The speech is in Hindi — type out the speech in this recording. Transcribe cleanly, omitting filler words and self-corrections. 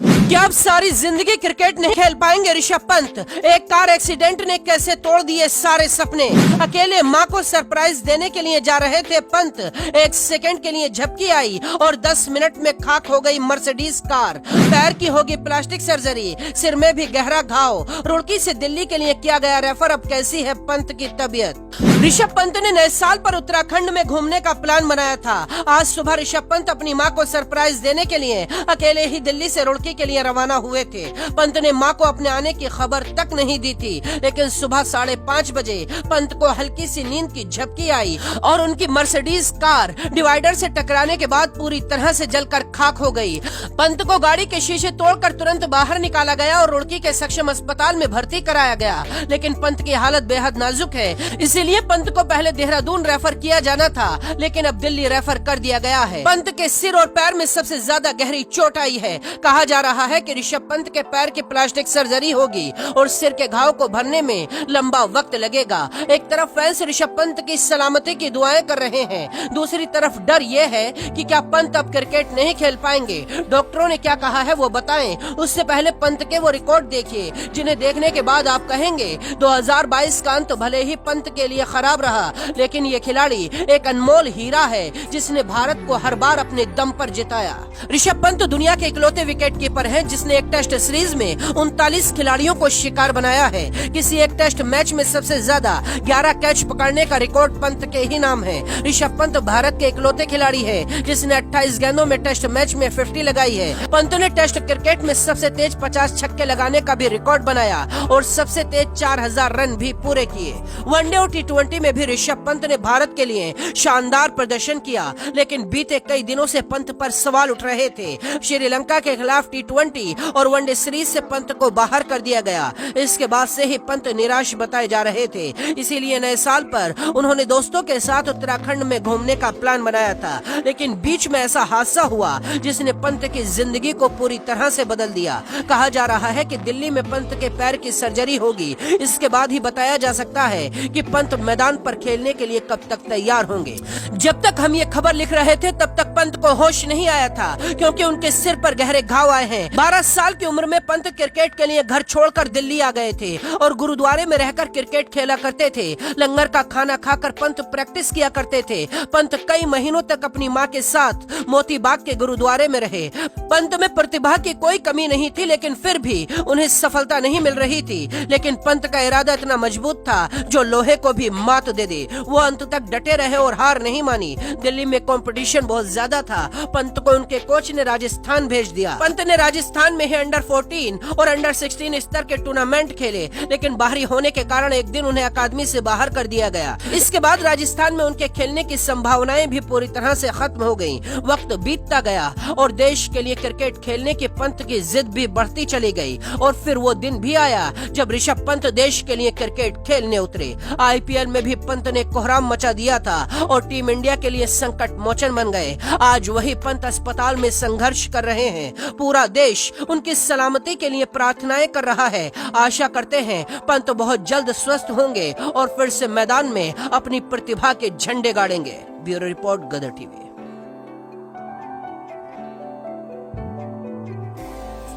क्या अब सारी जिंदगी क्रिकेट नहीं खेल पाएंगे ऋषभ पंत? एक कार एक्सीडेंट ने कैसे तोड़ दिए सारे सपने। अकेले मां को सरप्राइज देने के लिए जा रहे थे पंत, एक सेकंड के लिए झपकी आई और 10 मिनट में खाक हो गई मर्सिडीज कार। पैर की होगी प्लास्टिक सर्जरी, सिर में भी गहरा घाव। रुड़की से दिल्ली के लिए किया गया रेफर। अब कैसी है पंत की तबीयत? ऋषभ पंत ने नए साल पर उत्तराखंड में घूमने का प्लान बनाया था। आज सुबह ऋषभ पंत अपनी मां को सरप्राइज देने के लिए अकेले ही दिल्ली से रुड़की के लिए रवाना हुए थे। पंत ने मां को अपने आने की खबर तक नहीं दी थी, लेकिन सुबह 5:30 बजे पंत को हल्की सी नींद की झपकी आई और उनकी मर्सिडीज कार डिवाइडर से टकराने के बाद पूरी तरह से जलकर खाक हो गई। पंत को गाड़ी के शीशे तोड़कर तुरंत बाहर निकाला गया और रुड़की के सक्षम अस्पताल में भर्ती कराया गया, लेकिन पंत की हालत बेहद नाजुक है। इसीलिए पंत को पहले देहरादून रेफर किया जाना था, लेकिन अब दिल्ली रेफर कर दिया गया है। पंत के सिर और पैर में सबसे ज्यादा गहरी चोट आई है। कहा जा रहा है कि ऋषभ पंत के पैर की प्लास्टिक सर्जरी होगी और सिर के घाव को भरने में लंबा वक्त लगेगा। एक तरफ फैंस ऋषभ पंत की सलामती की दुआएं कर रहे हैं, दूसरी तरफ डर ये है कि क्या पंत अब क्रिकेट नहीं खेल पाएंगे। डॉक्टरों ने क्या कहा है वो बताएं, उससे पहले पंत के वो रिकॉर्ड देखिए जिन्हें देखने के बाद आप कहेंगे 2022 का अंत भले ही पंत के लिए खराब रहा, लेकिन ये खिलाड़ी एक अनमोल हीरा है जिसने भारत को हर बार अपने दम पर जिताया। ऋषभ पंत दुनिया के इकलौते विकेट कीपर हैं जिसने एक टेस्ट सीरीज में 39 खिलाड़ियों को शिकार बनाया है। किसी एक टेस्ट मैच में सबसे ज्यादा 11 कैच पकड़ने का रिकॉर्ड पंत के ही नाम है। ऋषभ पंत भारत के इकलौते खिलाड़ी है जिसने 28 गेंदों में टेस्ट मैच में 50 लगाई है। पंत ने टेस्ट क्रिकेट में सबसे तेज 50 छक्के लगाने का भी रिकॉर्ड बनाया और सबसे तेज 4000 रन भी पूरे किए। वनडे और टी20 में भी ऋषभ पंत ने भारत के लिए शानदार प्रदर्शन किया, लेकिन बीते कई दिनों से पंत पर सवाल उठ रहे थे। श्रीलंका के खिलाफ टी20 और वनडे सीरीज से पंत को बाहर कर दिया गया। इसके बाद से ही पंत निराश बताए जा रहे थे, इसीलिए नए साल पर उन्होंने दोस्तों के साथ उत्तराखंड में घूमने का प्लान बनाया था, लेकिन बीच में ऐसा हादसा हुआ जिसने पंत की जिंदगी को पूरी तरह से बदल दिया। कहा जा रहा है कि दिल्ली में पंत के पैर की सर्जरी होगी, इसके बाद ही बताया जा सकता है कि पंत मैदान पर खेलने के लिए कब तक तैयार होंगे। जब तक हम ये खबर लिख रहे थे तब तक पंत को होश नहीं आया था, क्योंकि उनके सिर पर गहरे घाव आए हैं। 12 साल की उम्र में पंत क्रिकेट के लिए घर छोड़कर दिल्ली आ गए थे और गुरुद्वारे में रहकर क्रिकेट खेला करते थे। लंगर का खाना खाकर पंत प्रैक्टिस किया करते थे। पंत कई महीनों तक अपनी मां के साथ मोती बाग के गुरुद्वारे में रहे। पंत में प्रतिभा की कोई कमी नहीं थी, लेकिन फिर भी उन्हें सफलता नहीं मिल रही थी। लेकिन पंत का इरादा इतना मजबूत था जो लोहे को भी मात दे दे। वो अंत तक डटे रहे और हार नहीं मानी। दिल्ली में कंपटीशन बहुत ज्यादा था। पंत को उनके कोच ने राजस्थान भेज दिया। पंत ने राजस्थान में ही अंडर 14 और अंडर 16 स्तर के टूर्नामेंट खेले, लेकिन बाहरी होने के कारण एक दिन उन्हें अकादमी से बाहर कर दिया गया। इसके बाद राजस्थान में उनके खेलने की संभावनाएं भी पूरी तरह से खत्म हो गयी। वक्त बीतता गया और देश के लिए क्रिकेट खेलने की पंत की जिद भी बढ़ती चली गई। और फिर वो दिन भी आया जब ऋषभ पंत देश के लिए क्रिकेट खेलने उतरे। IPL में भी पंत ने कोहराम मचा दिया था और टीम इंडिया के लिए संकट मोचन बन गए। आज वही पंत अस्पताल में संघर्ष कर रहे हैं। पूरा देश उनकी सलामती के लिए प्रार्थनाएं कर रहा है। आशा करते हैं पंत बहुत जल्द स्वस्थ होंगे और फिर से मैदान में अपनी प्रतिभा के झंडे गाड़ेंगे। ब्यूरो रिपोर्ट, गदर टीवी।